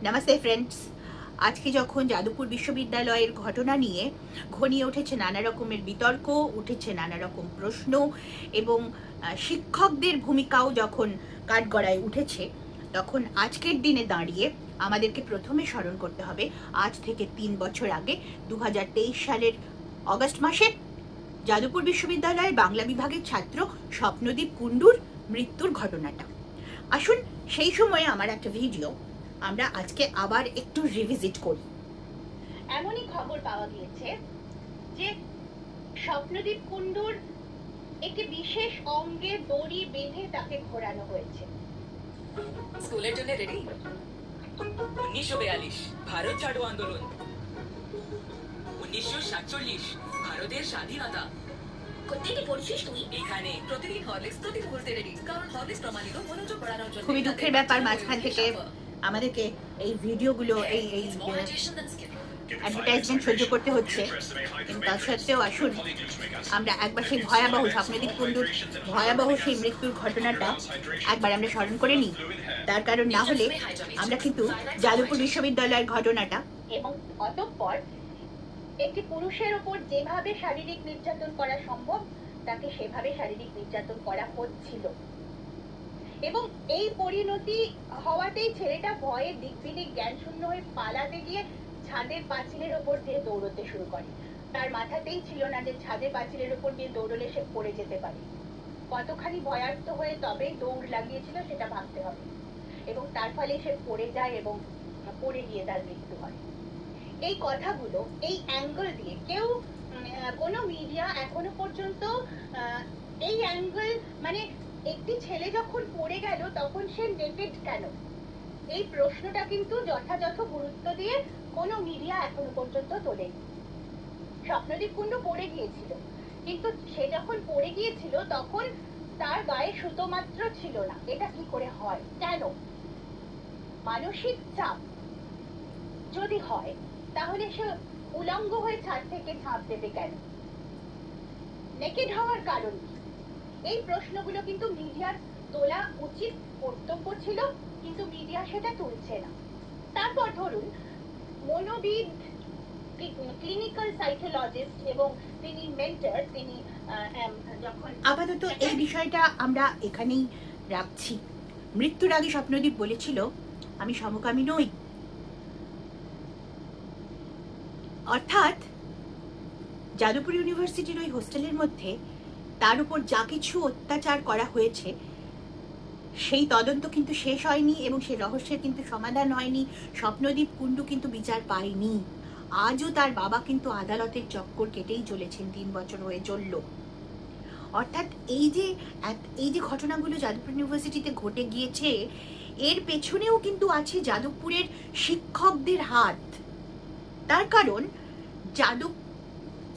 Namaste friends. আজকে যখন যাদবপুর বিশ্ববিদ্যালয়ের ঘটনা নিয়ে ঘনিয়ে উঠেছে নানা রকমের বিতর্ক, উঠেছে নানা রকম প্রশ্ন এবং শিক্ষকদের ভূমিকাও যখন কাঠগড়ায় উঠেছে, তখন আজকের দিনে দাঁড়িয়ে আমাদেরকে প্রথমে স্মরণ করতে হবে আজ থেকে 3 বছর আগে 2023 সালের অগস্ট মাসে যাদবপুর বিশ্ববিদ্যালয়ের বাংলা বিভাগের ছাত্র স্বপ্নদীপ কুণ্ডুর মৃত্যুর ঘটনাটা। আসুন সেই সময়ে আমার একটা ভিডিও আমরা আজকে আবার একটু রিভিজিট করি। এমনই খবর পাওয়া গিয়েছে যে স্বপ্নদীপ কুণ্ডুর একটি বিশেষ অঙ্গে দড়ি বেঁধে তাকে ঘোরানো হয়েছে। স্কুলের জন্য রেডি? 1942 ভারত ছাড়ো আন্দোলন, 1947 ভারতের স্বাধীনতা। কোথেকে পড়ছিস তুই? এখানে প্রতিদিন হরলিক্স প্রতি মুহূর্তে রেডি, কারণ হরলিক্স প্রমাণিত মনোযোগ বাড়ানোর জন্য। খুবই দুঃখের ব্যাপার, মাঝখান থেকে আমাদেরকে এই ভিডিওগুলো এই অ্যাডভার্টাইজমেন্ট সহ্য করতে হচ্ছে, কিন্তু তা সত্ত্বেও আসুন আমরা একবার সেই ভয়াবহ স্বপ্নদীপ কুণ্ডুর ভয়াবহ সেই মৃত্যুর ঘটনাটা একবার আমরা স্মরণ করে নিই। তার কারণ না হলে আমরা কিন্তু যাদবপুর বিশ্ববিদ্যালয়ের ঘটনাটা এবং অতঃপর একটি পুরুষের উপর যেভাবে শারীরিক নির্যাতন করা সম্ভব তাকে সেভাবে শারীরিক নির্যাতন করা হচ্ছিল, এবং এই পরিণতি হওয়াতেই ছেলেটা ভয়ে দিকবিদিক জ্ঞান শূন্য হয়ে পালাতে গিয়ে ছাদের পাঁচিলের ওপর দিয়ে দৌড়তে শুরু করে। তার মাথাতেই ছিল না যে ছাদের পাঁচিলের ওপর দিয়ে দৌড়লে সে পড়ে যেতে পারে। কতখানি ভয়ার্থ হয়ে তবে দৌড় লাগিয়েছিল সেটা ভাবতে হবে, এবং তার ফলে সে পড়ে যায় এবং পড়ে গিয়ে তার মৃত্যু হয়। এই কথাগুলো এই অ্যাঙ্গেল দিয়ে কেউ কোনো মিডিয়া এখনো পর্যন্ত এই অ্যাঙ্গেল, মানে একটি ছেলে যখন পড়ে গেল তখন সে নেকেড কেন, এই প্রশ্নটা কিন্তু যথাযথ গুরুত্ব দিয়ে কোনো মিডিয়া এখনো পর্যন্ত তোলেনি। স্বপ্নদীপ কুণ্ডু পড়ে গিয়েছিল, কিন্তু সে যখন পড়ে গিয়েছিল তখন তার গায়ে সুতো মাত্র ছিল না। এটা কি করে হয়? কেন? মানসিক চাপ যদি হয় তাহলে সে উলঙ্গ হয়ে ছাদ থেকে ঝাঁপ দেবে কেন? নেকেড হওয়ার কারণ কি? এই প্রশ্নগুলো কিন্তু মিডিয়ার তোলা উচিত, কর্তব্য ছিল, কিন্তু মিডিয়া সেটা তুলছে না। তারপর ধরুন মনোবিদ, ক্লিনিক্যাল সাইকোলজিস্ট এবং তিনি মেন্টর, তিনি যখন আপাতত এই বিষয়টা আমরা এখানেই রাখছি। মৃত্যুর আগে স্বপ্নদীপ বলেছিল আমি সমকামী নই, অর্থাৎ যাদবপুর ইউনিভার্সিটির ওই হোস্টেলের মধ্যে তার উপর যা কিছু অত্যাচার করা হয়েছে সেই তদন্ত কিন্তু শেষ হয়নি এবং সেই রহস্যের কিন্তু সমাধান হয়নি। স্বপ্নদীপ কুণ্ডু কিন্তু বিচার পায়নি। আজও তার বাবা কিন্তু আদালতের চক্কর কেটেই চলেছেন, 3 বছর হয়ে চলল। অর্থাৎ এই যে ঘটনাগুলো যাদবপুর ইউনিভার্সিটিতে ঘটে গিয়েছে, এর পেছনেও কিন্তু আছে যাদবপুরের শিক্ষকদের হাত। তার কারণ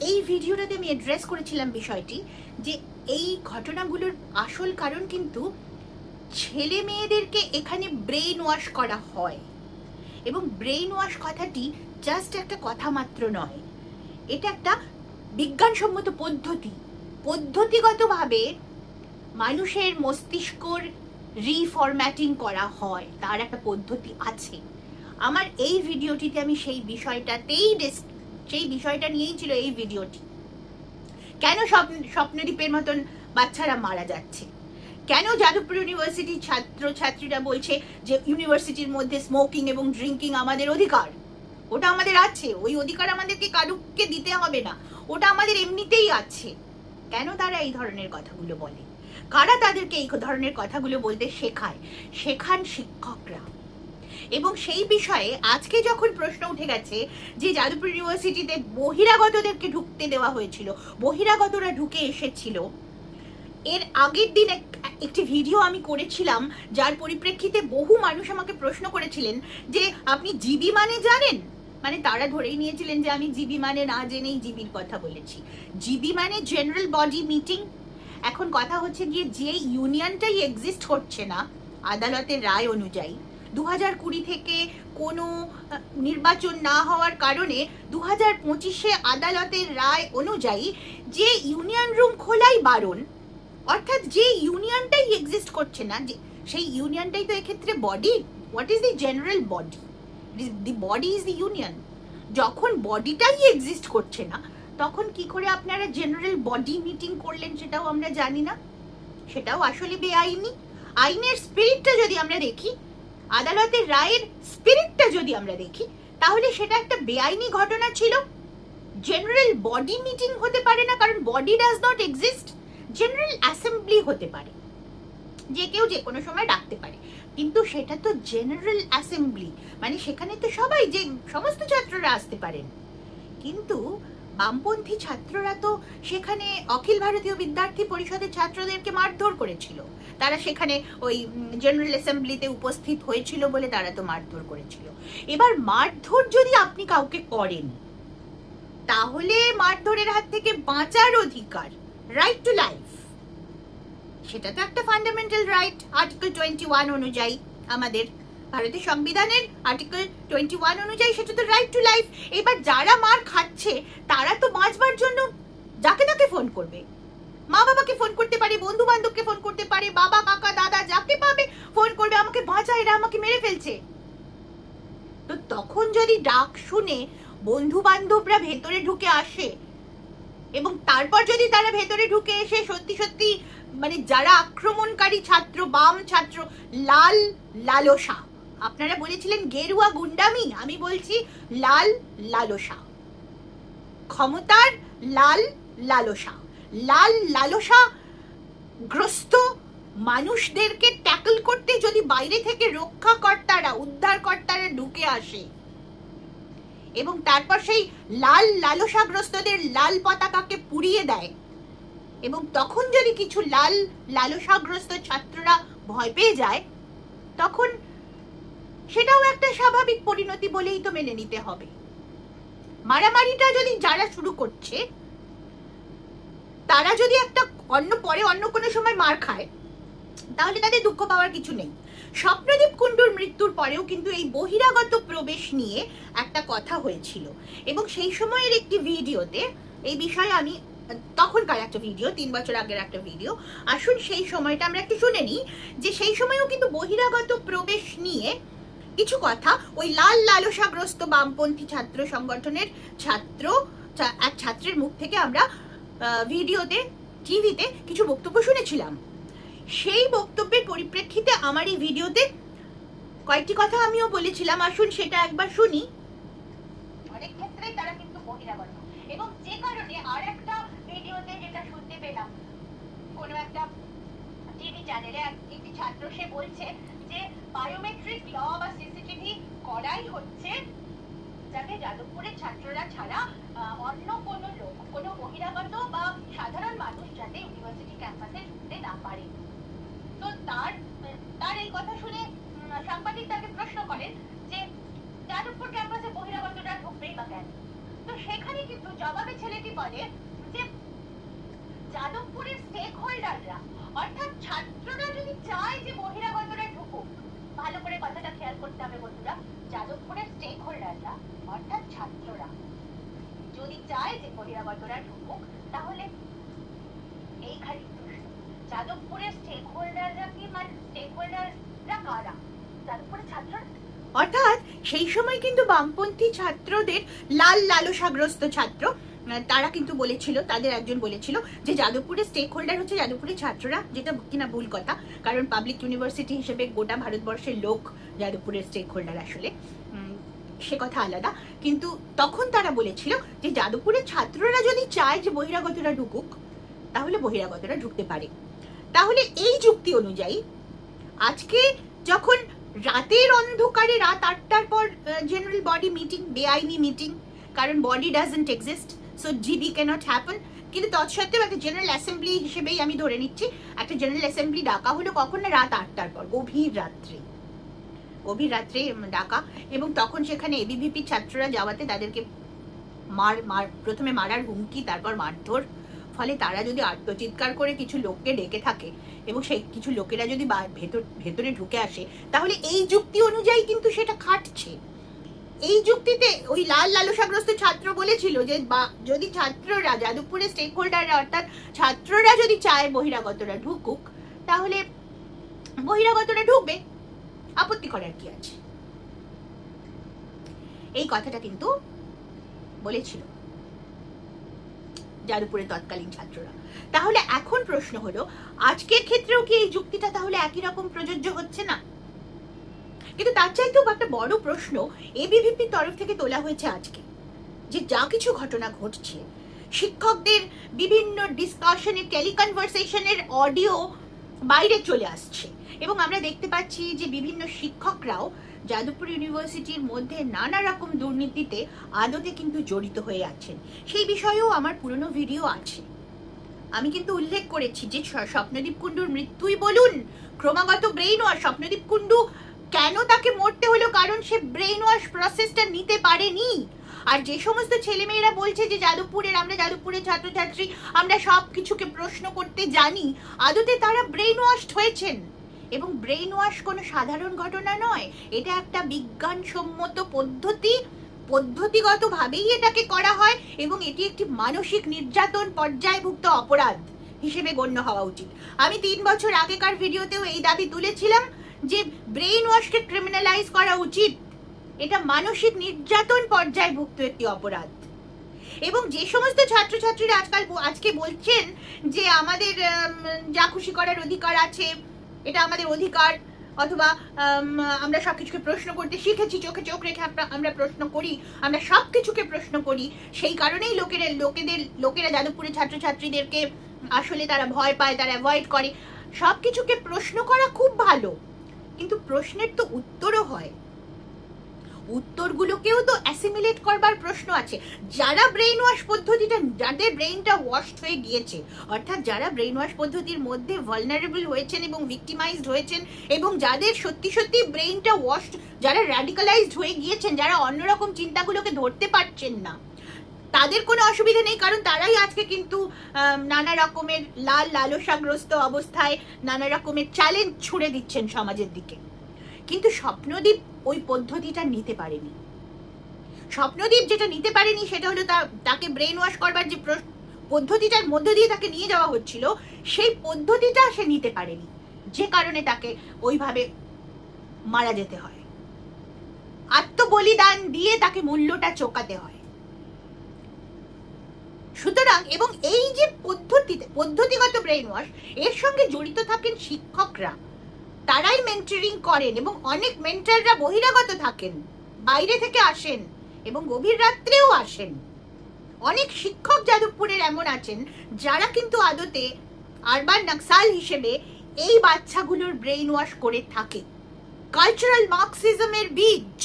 এই ভিডিওটাতে আমি অ্যাড্রেস করেছিলাম বিষয়টি যে এই ঘটনাগুলোর আসল কারণ কিন্তু ছেলে মেয়েদেরকে এখানে ব্রেইন ওয়াশ করা হয়, এবং ব্রেইন ওয়াশ কথাটি জাস্ট একটা কথা মাত্র নয়, এটা একটা বিজ্ঞানসম্মত পদ্ধতিগতভাবে মানুষের মস্তিষ্কর রিফরম্যাটিং করা হয়, তার একটা পদ্ধতি আছে। আমার এই ভিডিওটিতে আমি সেই বিষয়টা নিয়েই ছিল এই ভিডিওটি। কেন স্বপ্নদীপের মতন বাচ্চারা মারা যাচ্ছে? কেন যাদবপুর ইউনিভার্সিটির ছাত্রছাত্রীরা বলছে যে ইউনিভার্সিটির মধ্যে স্মোকিং এবং ড্রিঙ্কিং আমাদের অধিকার? ওটা আমাদের আছে, ওই অধিকার আমাদেরকে কারুকে দিতে হবে না, ওটা আমাদের এমনিতেই আছে। কেন তারা এই ধরনের কথাগুলো বলে? কারা তাদেরকে এই ধরনের কথাগুলো বলতে শেখান শিক্ষকরা। এবং সেই বিষয়ে আজকে যখন প্রশ্ন উঠে গেছে যে যাদবপুর ইউনিভার্সিটিতে বহিরাগতদেরকে ঢুকতে দেওয়া হয়েছিল, বহিরাগতরা ঢুকে এসেছিল, এর আগের দিন একটি ভিডিও আমি করেছিলাম যার পরিপ্রেক্ষিতে বহু মানুষ আমাকে প্রশ্ন করেছিলেন যে আপনি জিবি মানে জানেন? মানে তারা ধরেই নিয়েছিলেন যে আমি জিবি মানে না জেনেই জিবির কথা বলেছি। জিবি মানে জেনারেল বডি মিটিং। এখন কথা হচ্ছে গিয়ে যে ইউনিয়নটাই এক্সিস্ট করছে না আদালতের রায় অনুযায়ী, 2020 থেকে কোনো নির্বাচন না হওয়ার কারণে 2025-এ আদালতের রায় অনুযায়ী যে ইউনিয়ন রুম খোলাই বারণ, অর্থাৎ যে ইউনিয়নটাই এক্সিস্ট করছে না, যে সেই ইউনিয়নটাই তো এক্ষেত্রে body. What is the general body? The body is the union. যখন বডিটাই এক্সিস্ট করছে না, তখন কি করে আপনারা জেনারেল বডি মিটিং করলেন সেটাও আমরা জানি না। সেটাও আসলে বেআইনি। আইনের স্পিরিটটা যদি আমরা দেখি, আদালতের রায়ের স্পিরিটটা যদি আমরা দেখি, তাহলে সেটা একটা বেআইনি ঘটনা ছিল। জেনারেল বডি মিটিং হতে পারে না, কারণ body does not exist. General assembly হতে পারে, যে কেউ যে কোনো সময় ডাকতে পারে, কিন্তু সেটা তো জেনারেল অ্যাসেম্বলি, মানে সেখানে তো সবাই, যে সমস্ত ছাত্ররা আসতে পারেন। কিন্তু বামপন্থী ছাত্ররা তো সেখানে অখিল ভারতীয় বিদ্যার্থী পরিষদের ছাত্রদেরকে মারধর করেছিল। তারা সেখানে ওই জেনারেল অ্যাসেম্বলিতে উপস্থিত হয়েছিল বলে তারা তো মারধর করেছিল। এবার মারধর যদি আপনি কাউকে করেন, তাহলে মারধরের হাত থেকে বাঁচার অধিকার, রাইট টু লাইফ, সেটা তো একটা ফান্ডামেন্টাল রাইট। আর্টিকেল 21 অনুযায়ী, আমাদের ভারতের সংবিধানের আর্টিকেল 21 অনুযায়ী সেটা তো রাইট টু লাইফ। এবার যারা মার খাচ্ছে তারা তো বাঁচবার জন্য যাকে তাকে ফোন করবে, মা বাবাকে ফোন করতে পারে, বন্ধু বান্ধবকে ফোন করতে পারে, বাবা কাকা দাদা যাকে পাবে ফোন করবে, আমাকে বাঁচা, এরা আমাকে মেরে ফেলছে। তো তখন যদি ডাক শুনে বন্ধু বান্ধবরা ভেতরে ঢুকে আসে, এবং তারপর যদি তারা ভেতরে ঢুকে এসে সত্যি সত্যি, মানে যারা আক্রমণকারী ছাত্র, বাম ছাত্র, লাল লালসা, আপনারা বলেছিলেন গেরুয়া গুন্ডামি, আমি বলছি লাল লালসা, ক্ষমতার লাল লালসা, লাল লালসা গ্রস্ত মানুষদেরকে ট্যাকল করতে যদি বাইরে থেকে রক্ষাকর্তারা, উদ্ধারকর্তারা ঢুকে আসে, এবং তারপর সেই লাল লালসাগ্রস্তদের লাল পতাকাকে পুড়িয়ে দেয়, এবং তখন যদি কিছু লাল লালসাগ্রস্ত ছাত্ররা ভয় পেয়ে যায়, তখন সেটাও একটা স্বাভাবিক পরিণতি বলেই তো মেনে নিতে হবে। মারামারিটা যদি যারা শুরু করছে তারা যদি একটা অন্য কোনো সময় মার খায়, তাহলে তাদের দুঃখ পাওয়ার কিছু নেই। স্বপ্নদীপ কুণ্ডুর মৃত্যুর পরেও কিন্তু এই বহিরাগত প্রবেশ নিয়ে একটা কথা হয়েছিল, এবং সেই সময়ের একটি ভিডিওতে এই বিষয়ে আমি, তখনকার একটা ভিডিও, 3 বছর আগের একটা ভিডিও, আসুন সেই সময়টা আমরা একটু শুনে নিই, যে সেই সময়ও কিন্তু বহিরাগত প্রবেশ নিয়ে কিছু কথা ওই লাল লালসাগ্রস্ত বামপন্থী ছাত্র সংগঠনের এক ছাত্রের মুখ থেকে আমরা ভিডিওতে, টিভিতে কিছু বক্তব্য শুনেছিলাম। সেই বক্তব্যের পরিপ্রেক্ষিতে আমার এই ভিডিওতে কয়েকটি কথা আমিও বলেছিলাম, আসুন সেটা একবার শুনি। অনেক ক্ষেত্রেই তারা কিন্তু বহিরাগত, এবং যে কারণে আর একটা ভিডিওতে যেটা শুনতে পেলাম, কোনো একটা টিভি চ্যানেলে একটি ছাত্র সে বলছে যে বায়োমেট্রিক ল বা সিসিটিভি করাই হচ্ছে যাতে যাদবপুরের ছাত্ররা ছাড়া অন্য কোনো লোক, কোনো বহিরাগত বা সাধারণ মানুষ যাতে ইউনিভার্সিটি ক্যাম্পাসে ঢুকতে না পারে। তো তার এই কথা শুনে সাংবাদিক তাকে প্রশ্ন করেন যে যাদবপুর ক্যাম্পাসে বহিরাগতরা ঢুকবেই বা কেন? তো সেখানে কিন্তু জবাবে ছেলেটি বলে যে যাদবপুরের স্টেক হোল্ডাররা, অর্থাৎ ছাত্ররা যদি চায় যে বহিরাগতরা ঢুকুক, ভালো করে কথাটা খেয়াল করতে হবে বন্ধুরা, যাদবপুরের স্টেক হোল্ডাররা অর্থাৎ ছাত্ররা যদি চায় যে বহিরাগতরা ঢুকুক, তাহলে এইখানে যাদবপুরের স্টেক হোল্ডাররা কি, মানে স্টেক হোল্ডাররা কারা? যাদবপুরের ছাত্ররা। অর্থাৎ সেই সময় কিন্তু বামপন্থী ছাত্রদের, লাল লালসাগ্রস্ত ছাত্র, তারা কিন্তু বলেছিল, তাদের একজন বলেছিল যে যাদবপুরের স্টেক হোল্ডার হচ্ছে যাদবপুরের ছাত্ররা, যেটা কিনা ভুল কথা, কারণ পাবলিক ইউনিভার্সিটি হিসেবে গোটা ভারতবর্ষের লোক যাদবপুরের স্টেক হোল্ডার, আসলে সে কথা আলাদা। কিন্তু তখন তারা বলেছিল যে যাদবপুরের ছাত্ররা যদি চায় যে বহিরাগতরা ঢুকুক, তাহলে বহিরাগতরা ঢুকতে পারে। তাহলে এই যুক্তি অনুযায়ী আজকে যখন রাতের অন্ধকারে, রাত 8টার পর জেনারেল বডি মিটিং, বেআইনি মিটিং, কারণ body doesn't exist, so GD can't happen, কিন্তু তৎসত্ত্বেও একটা জেনারেল অ্যাসেম্বলি হিসেবেই আমি ধরে নিচ্ছি, একটা জেনারেল অ্যাসেম্বলি ডাকা হলো কখন না, রাত 8টার পর, গভীর রাত্রে ডাকা, এবং তখন সেখানে এবিভিপি ছাত্ররা যাওয়াতে তাদেরকে প্রথমে মারার হুমকি, তারপর মারধর, ফলে তারা যদি আত্মচিৎকার করে কিছু লোককে ডেকে থাকে এবং সেই কিছু লোকেরা যদি ভেতরে ঢুকে আসে, তাহলে এই যুক্তি অনুযায়ী কিন্তু সেটা খাটছে। এই যুক্তিতে ওই লাল লালসাগ্রস্ত ছাত্র বলেছিল যে যদি ছাত্ররা, যাদবপুরের স্টেক হোল্ডাররা অর্থাৎ ছাত্ররা যদি চায় বহিরাগতরা ঢুকুক, তাহলে বহিরাগতরা ঢুকবে, আপত্তি করার কি আছে? এই কথাটা কিন্তু বলেছিল যাদবপুরের তৎকালীন ছাত্ররা। তাহলে এখন প্রশ্ন হলো, আজকের ক্ষেত্রেও কি এই যুক্তিটা তাহলে একই রকম প্রযোজ্য হচ্ছে না? কিন্তু তার চাইতেও একটা বড় প্রশ্ন এবিভিপির তরফ থেকে তোলা হয়েছে আজকে, যে যা কিছু ঘটনা ঘটছে, শিক্ষকদের বিভিন্ন ডিসকাশনের, টেলিকনভারসেশনের অডিও বাইরে চলে আসছে, এবং আমরা দেখতে পাচ্ছি যে বিভিন্ন শিক্ষকরাও যাদবপুর ইউনিভার্সিটির মধ্যে নানা রকম দুর্নীতিতে আদতে কিন্তু জড়িত হয়ে আছেন। সেই বিষয়েও আমার পুরনো ভিডিও আছে, আমি কিন্তু উল্লেখ করেছি যে স্বপ্নদীপ কুণ্ডুর মৃত্যুই বলুন, ক্রমাগত ব্রেইন ওয়াশ, স্বপ্নদীপ কুণ্ডু কেন তাকে মরতে হলো, কারণ সে ব্রেইন ওয়াশ প্রসেসটা নিতে পারেনি। আর যে সমস্ত ছেলেমেয়েরা বলছে যে আমরা যাদবপুরের ছাত্রছাত্রী, আমরা সব কিছুকে প্রশ্ন করতে জানি, আদতে তারা ব্রেইন ওয়াশড হয়েছেন। এবং ব্রেইন ওয়াশ কোনো সাধারণ ঘটনা নয়, এটা একটা বিজ্ঞানসম্মত পদ্ধতিগতভাবেই এটাকে করা হয়, এবং এটি একটি মানসিক নির্যাতন পর্যায়ভুক্ত অপরাধ হিসেবে গণ্য হওয়া উচিত। আমি 3 বছর আগেকার ভিডিওতেও এই দাবি তুলেছিলাম যে ব্রেইন ওয়াশকে ক্রিমিনালাইজ করা উচিত, এটা মানসিক নির্যাতন পর্যায়ভুক্ত একটি অপরাধ। এবং যে সমস্ত ছাত্রছাত্রীরা আজকে বলছেন যে আমাদের যা খুশি করার অধিকার আছে, এটা আমাদের অধিকার, অথবা আমরা সবকিছুকে প্রশ্ন করতে শিখেছি, চোখে চোখ রেখে আমরা প্রশ্ন করি, আমরা সবকিছুকে প্রশ্ন করি, সেই কারণেই লোকেরা যাদবপুরের ছাত্রছাত্রীদেরকে আসলে তারা ভয় পায়, তারা অ্যাভয়েড করে। সবকিছুকে প্রশ্ন করা খুব ভালো, কিন্তু প্রশ্নের তো উত্তরও হয়, উত্তরগুলোকেও তো অ্যাসিমিলেট করবার প্রশ্ন আছে। যারা ব্রেইন ওয়াশ পদ্ধতিটা, যাদের ব্রেইনটা ওয়াশড হয়ে গিয়েছে, অর্থাৎ যারা ব্রেইন ওয়াশ পদ্ধতির মধ্যে ভালনারেবল হয়েছেন এবং ভিক্টিমাইজড হয়েছেন, এবং যাদের সত্যি সত্যি ব্রেইনটা ওয়াশড, যারা র্যাডিকালাইজড হয়ে গিয়েছেন, যারা অন্যরকম চিন্তাগুলোকে ধরতে পারছেন না, তাদের কোনো অসুবিধা নেই, কারণ তারাই আজকে কিন্তু নানা রকমের লালসাগ্রস্ত অবস্থায় নানা রকমের চ্যালেঞ্জ ছুড়ে দিচ্ছেন সমাজের দিকে। কিন্তু স্বপ্নদীপ ওই পদ্ধতিটা নিতে পারেনি। স্বপ্নদীপ যেটা নিতে পারেনি সেটা হলো তাকে ব্রেইন ওয়াশ করবার যে পদ্ধতিটার মধ্য দিয়ে তাকে নিয়ে যাওয়া হচ্ছিল, সেই পদ্ধতিটা সে নিতে পারেনি, যে কারণে তাকে ওইভাবে মারা যেতে হয়, আত্মবলিদান দিয়ে তাকে মূল্যটা চোকাতে হয়। সুতরাং, এবং এই যে পদ্ধতিগত ব্রেইন ওয়াশ, এর সঙ্গে জড়িত থাকেন শিক্ষকরা, তারাই মেন্টরিং করেন, এবং অনেক মেন্টররা বহিরাগত থাকেন, বাইরে থেকে আসেন এবং গভীর রাত্রেও আসেন। অনেক শিক্ষক যাদবপুরের এমন আছেন যারা কিন্তু আদতে আরবান নকশাল হিসেবে এই বাচ্চাগুলোর ব্রেইন ওয়াশ করে থাকে। কালচারাল মার্কসিজমের বীজ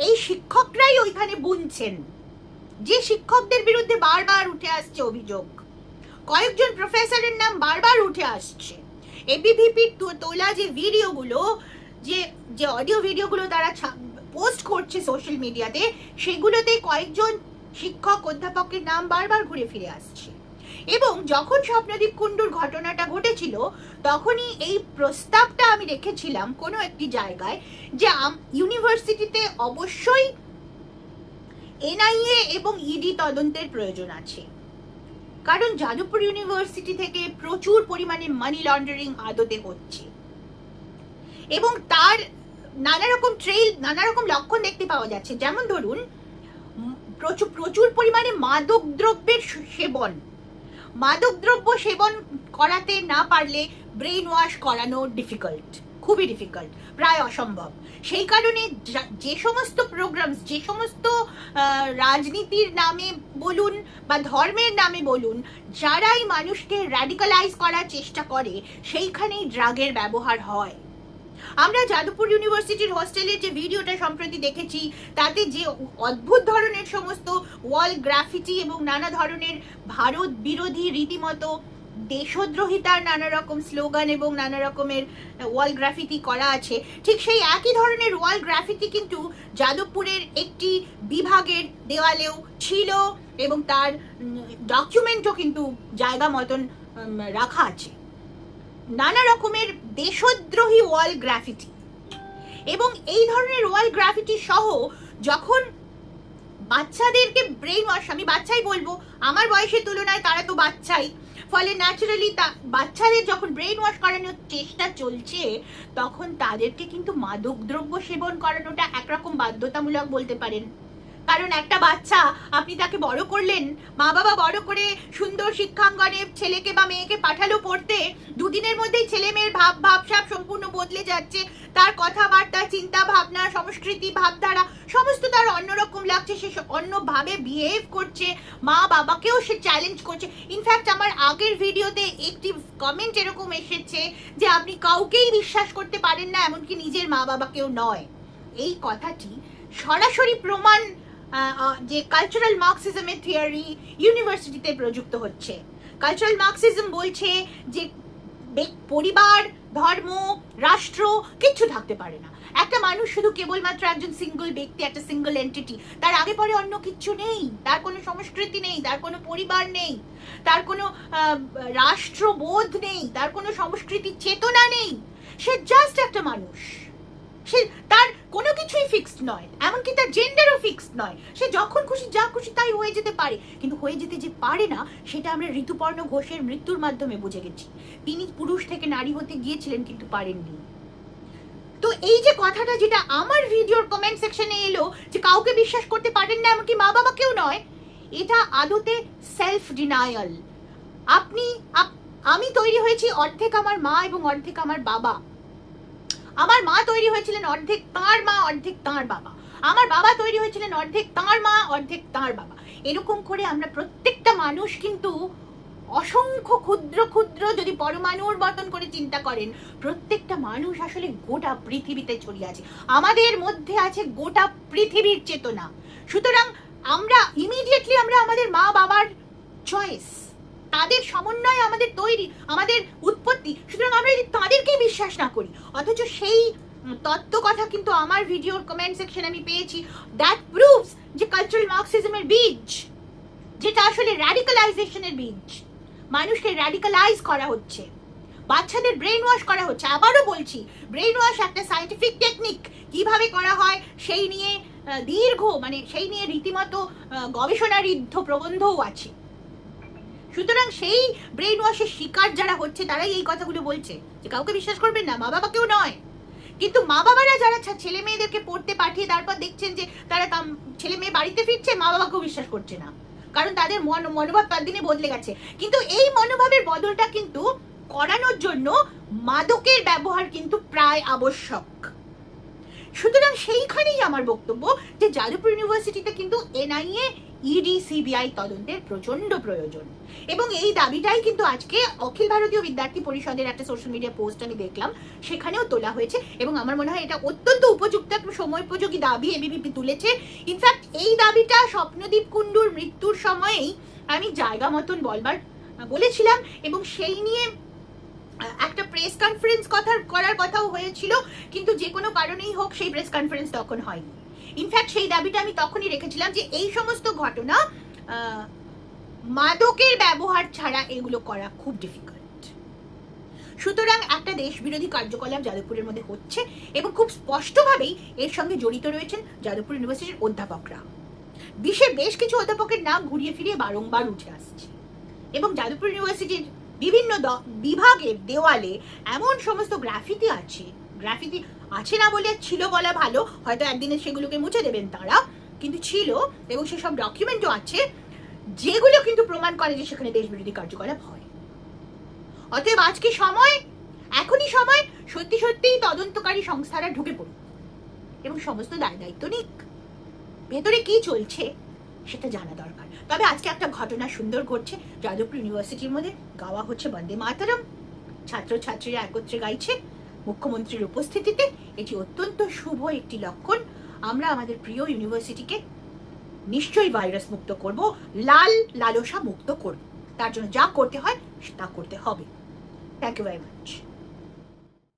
এই শিক্ষকরাই ওইখানে বুনছেন, যে শিক্ষকদের বিরুদ্ধে বারবার উঠে আসছে অভিযোগ, কয়েকজন প্রফেসরের নাম বারবার উঠে আসছে। এবিভিপির তোলা যে ভিডিওগুলো, যে অডিও ভিডিওগুলো তারা পোস্ট করছে সোশ্যাল মিডিয়াতে, সেগুলোতে কয়েকজন শিক্ষক অধ্যাপকের নাম বারবার ঘুরে ফিরে আসছে। এবং যখন স্বপ্নদীপ কুণ্ডুর ঘটনাটা ঘটেছিল, তখনই এই প্রস্তাবটা আমি রেখেছিলাম কোনো একটি জায়গায়, যে ইউনিভার্সিটিতে অবশ্যই এনআইএ এবং ইডি তদন্তের প্রয়োজন আছে, কারণ যাদবপুর ইউনিভার্সিটি থেকে প্রচুর পরিমাণে মানি লন্ডারিং আদতে হচ্ছে, এবং তার নানা রকম লক্ষণ দেখতে পাওয়া যাচ্ছে। যেমন ধরুন, প্রচুর পরিমাণে মাদক দ্রব্য সেবন করাতে না পারলে ব্রেইন ওয়াশ করানো ডিফিকাল্ট, খুবই ডিফিকাল্ট, প্রায় অসম্ভব। সেই কারণে যে সমস্ত প্রোগ্রামস, যে সমস্ত রাজনীতির নামে বলুন বা ধর্মের নামে বলুন, যারাই মানুষকে র্যাডিকালাইজ করার চেষ্টা করে, সেইখানেই ড্রাগের ব্যবহার হয়। আমরা যাদবপুর ইউনিভার্সিটির হোস্টেলের যে ভিডিওটা সম্প্রতি দেখেছি, তাতে যে অদ্ভুত ধরনের সমস্ত ওয়াল গ্রাফিটি এবং নানা ধরনের ভারত বিরোধী রীতিমতো দেশদ্রোহিতার নানা রকম স্লোগান এবং নানা রকমের ওয়াল গ্রাফিটি করা আছে, ঠিক সেই একই ধরনের ওয়াল গ্রাফিটি কিন্তু যাদবপুরের একটি বিভাগের দেওয়ালেও ছিল, এবং তার ডকুমেন্টও কিন্তু জায়গা মতন রাখা আছে। নানা রকমের দেশদ্রোহী ওয়াল গ্রাফিটি, এবং এই ধরনের ওয়াল গ্রাফিটি সহ যখন বাচ্চাদেরকে ব্রেইন ওয়াশ, আমি বাচ্চাই বলবো, আমার বয়সের তুলনায় তারা তো বাচ্চাই, ফলে ন্যাচারালি বাচ্চাদের যখন ব্রেইন ওয়াশ করানোর চেষ্টা চলছে, তখন তাদেরকে কিন্তু মাদক দ্রব্য সেবন করানোটা একরকম বাধ্যতামূলক বলতে পারেন। কারণ একটা বাচ্চা আপনি তাকে বড় করলেন, মা বাবা বড় করে সুন্দর শিক্ষাঙ্গনে ছেলেকে বা মেয়েকে পাঠালো পড়তে, দুদিনের মধ্যেই ছেলে মেয়ের ভাবসাব সম্পূর্ণ বদলে যাচ্ছে, তার কথাবার্তা, চিন্তা ভাবনা, সংস্কৃতি, ভাবধারা সমস্ত তার অন্যরকম লাগছে, সে অন্যভাবে বিহেভ করছে, মা বাবাকেও সে চ্যালেঞ্জ করছে। ইনফ্যাক্ট আমার আগের ভিডিওতে একটি কমেন্ট এরকম এসেছে যে আপনি কাউকেই বিশ্বাস করতে পারেন না, এমনকি নিজের মা বাবাকেও নয়। এই কথাটি সরাসরি প্রমাণ যে কালচারাল মার্কসিজমের থিওরি ইউনিভার্সিটিতে প্রযুক্ত হচ্ছে। কালচারাল মার্কসিজম বলছে যে পরিবার, ধর্ম, রাষ্ট্র কিচ্ছু থাকতে পারে না, একটা মানুষ শুধু কেবলমাত্র একজন সিঙ্গল ব্যক্তি, একটা সিঙ্গল এন্টিটি, তার আগে পরে অন্য কিচ্ছু নেই, তার কোনো সংস্কৃতি নেই, তার কোনো পরিবার নেই, তার কোনো রাষ্ট্রবোধ নেই, তার কোনো সংস্কৃতির চেতনা নেই, সে জাস্ট একটা মানুষ। সে তার কোনো কিছুই ফিক্সড নয়, এমনকি তার জেন্ডারও ফিক্সড নয়, সে যখন খুশি যা খুশি তাই হয়ে যেতে পারে। কিন্তু হয়ে যেতে যে পারে না সেটা আমরা ঋতুপর্ণ ঘোষের মৃত্যুর মাধ্যমে বুঝে গেছি। তিনি পুরুষ থেকে নারী হতে গিয়েছিলেন কিন্তু পারেননি। তো এই যে কথাটা যেটা আমার ভিডিওর কমেন্ট সেকশনে এলো যে কাউকে বিশ্বাস করতে পারেন না, এমনকি মা বাবাকেও নয়, এটা আদতে সেলফ ডিনায়াল। আমি তৈরি হয়েছি অর্ধেক আমার মা এবং অর্ধেক আমার বাবা। আমার মা তৈরি হয়েছিলেন অর্ধেক তাঁর মা অর্ধেক তাঁর বাবা, আমার বাবা তৈরি হয়েছিলেন অর্ধেক তাঁর মা অর্ধেক তাঁর বাবা। এরকম করে আমরা প্রত্যেকটা মানুষ কিন্তু অসংখ্য ক্ষুদ্র ক্ষুদ্র, যদি পরমাণুর মতন করে চিন্তা করেন, প্রত্যেকটা মানুষ আসলে গোটা পৃথিবীতে ছড়িয়ে আছে, আমাদের মধ্যে আছে গোটা পৃথিবীর চেতনা। সুতরাং আমরা ইমিডিয়েটলি আমরা আমাদের মা বাবার চয়েস, তাদের সমন্বয়ে আমাদের তৈরি, আমাদের উৎপত্তি, সুতরাং আমরা যদি তাদেরকেই বিশ্বাস না করি, অথচ সেই তত্ত্ব কথা কিন্তু আমার ভিডিওর কমেন্ট সেকশনে আমি পেয়েছি, দ্যাট প্রুভস যে কালচারাল মার্কসিজমের বীজ, যেটা আসলে র্যাডিকালাইজেশনের বীজ, মানুষকে র্যাডিকালাইজ করা হচ্ছে, বাচ্চাদের ব্রেন ওয়াশ করা হচ্ছে। আবারও বলছি, ব্রেন ওয়াশ একটা সায়েন্টিফিক টেকনিক, কিভাবে করা হয় সেই নিয়ে সেই নিয়ে রীতিমতো গবেষণারিদ্ধ প্রবন্ধও আছে। সুতরাং সেই ব্রেন ওয়াশের শিকার যারা হচ্ছে তারাই এই কথাগুলো বলছে যে কাউকে বিশ্বাস করবেন না, মা বাবাকেও নয়। কিন্তু মা বাবারা যারা ছেলে মেয়েদেরকে পড়তে পাঠিয়ে তারপর দেখছেন যে তারা ছেলে মেয়ে বাড়িতে ফিরছে, মা বাবাকেও বিশ্বাস করছে না, কারণ তাদের মনোভাব তার দিনে বদলে গেছে। কিন্তু এই মনোভাবের বদলটা কিন্তু করানোর জন্য মাদকের ব্যবহার কিন্তু প্রায় আবশ্যক। সুতরাং সেইখানেই আমার বক্তব্য যে যাদবপুর ইউনিভার্সিটিতে কিন্তু এনআইএ, ইডি, সিবিআই তদন্তের প্রচন্ড প্রয়োজন। এবং এই দাবিটাই কিন্তু আজকে অখিল ভারতীয় বিদ্যার্থী পরিষদের একটা সোশ্যাল মিডিয়া পোস্ট আমি দেখলাম, সেখানেও তোলা হয়েছে। এবং আমার মনে হয় এটা অত্যন্ত উপযুক্ত, একটা সময়োপযোগী দাবি এবিভিপি তুলেছে। ইনফ্যাক্ট এই দাবিটা স্বপ্নদীপ কুণ্ডুর মৃত্যুর সময়েই আমি জায়গা মতন বলেছিলাম, এবং সেই নিয়ে একটা প্রেস কনফারেন্স করার কথাও হয়েছিল, কিন্তু যে কোনো কারণেই হোক সেই প্রেস কনফারেন্স তখন হয়নি। ইনফ্যাক্ট সেই দাবিটা আমি তখনই রেখেছিলাম যে এই সমস্ত ঘটনা মাদকের ব্যবহার ছাড়া এগুলো করা খুব ডিফিকাল্ট। সুতরাং একটা দেশ বিরোধী কার্যকলাপ যাদবপুরের মধ্যে হচ্ছে, এবং খুব স্পষ্টভাবেই এর সঙ্গে জড়িত রয়েছেন যাদবপুর ইউনিভার্সিটির অধ্যাপকরা। দেশের বেশ কিছু অধ্যাপকের নাম ঘুরিয়ে ফিরিয়ে বারংবার উঠে আসছে, এবং যাদবপুর ইউনিভার্সিটির বিভিন্ন বিভাগের দেওয়ালে এমন সমস্ত গ্রাফিতি আছে না বলে ছিল বলা ভালো, হয়তো একদিনে সেগুলোকে মুছে দেবেন তারা, কিন্তু ছিল, এবং সেসব ডকুমেন্টও আছে যেগুলো কিন্তু প্রমাণ করে যে সেখানে দেশ বিরোধী কার্যকলাপ হয়। অতএব আজকে এখনই সময় সত্যি সত্যিই তদন্তকারী সংস্থারা ঢুকে পড়ুক এবং সমস্ত দায়িত্ব নিক, ভেতরে কি চলছে সেটা জানা দরকার। তবে আজকে একটা ঘটনা সুন্দর ঘটছে যাদবপুর ইউনিভার্সিটির মধ্যে, গাওয়া হচ্ছে বন্দে মাতরম, ছাত্রছাত্রীরা একত্রে গাইছে মুখ্যমন্ত্রীর উপস্থিতিতে। এটি অত্যন্ত শুভ একটি লক্ষণ। আমরা আমাদের প্রিয় ইউনিভার্সিটিকে নিশ্চয়ই ভাইরাস মুক্ত করব, লালসা মুক্ত করব। তার জন্য যা করতে হয় তা করতে হবে। Thank you very much.